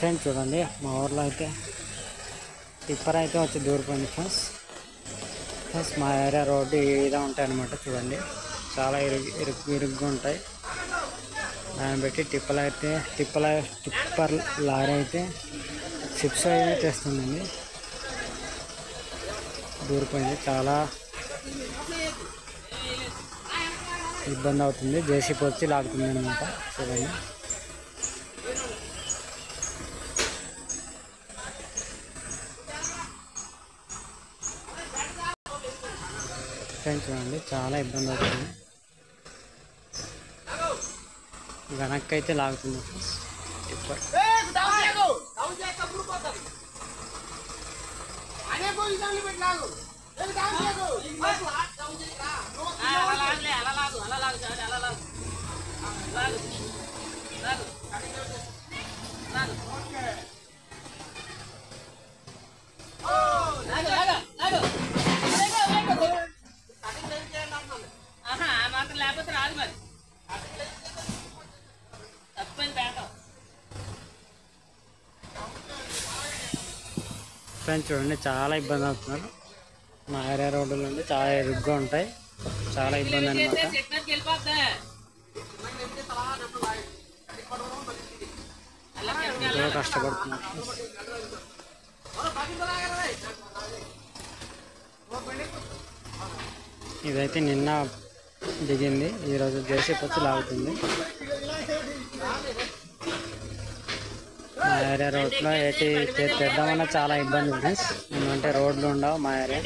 Friends చూడండి మా ఊర్లో అయితే టిప్పర్ అయితే వచ్చి దూరిపోయింది ఫ్రెండ్స్ మా ఏరియా రోడ్డు ఇలా ఉంటాయి అన్నమాట. చూడండి చాలా ఇరుగ్గా ఉంటాయి. దాన్ని బట్టి టిప్పర్ లారీ అయితే చిప్స్ అయితే తెస్తుందండి. దూరిపోయింది, చాలా ఇబ్బంది అవుతుంది. జేసీబీ వచ్చి లాగుతుంది అనమాట. చూడండి ఫ్రెండ్స్ చూడండి చాలా ఇబ్బంది అవుతుంది. వెనక్కి అయితే లాగుతుంది ఫ్రెండ్స్ టిప్పర్. ఫ్రెండ్స్ చూడండి చాలా ఇబ్బంది అవుతున్నారు. మా ఏరియా రోడ్ల నుండి చాలా ఇరుగ్గా ఉంటాయి, చాలా ఇబ్బంది అనమాట. ఎంతో కష్టపడుతున్నారు. ఇదైతే నిన్న దిగింది, ఈరోజు జేసీబీ వచ్చి లాగుతుంది. మా ఏరియా రోడ్లో ఏంటి తెద్దామన్నా చాలా ఇబ్బంది ఫ్రెండ్స్, ఎందుకంటే రోడ్లు ఉండవు మా area.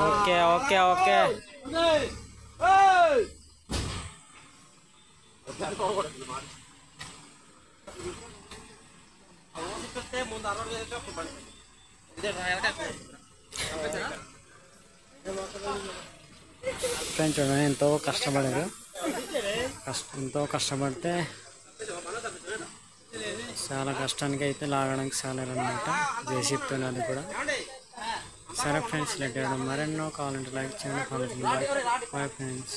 Okay okay okay friends చూడండి ఎంతో కష్టపడారు. ఎంతో కష్టపడితే చాలా కష్టానికి అయితే లాగడానికి సాలేరనమాట జేసీబీతో. అది కూడా సరే ఫ్రెండ్స్, లెట్ చేయడం మరెన్నో కావాలంటే లైక్ చేయండి, ఫాలో చేయండి. Bye friends.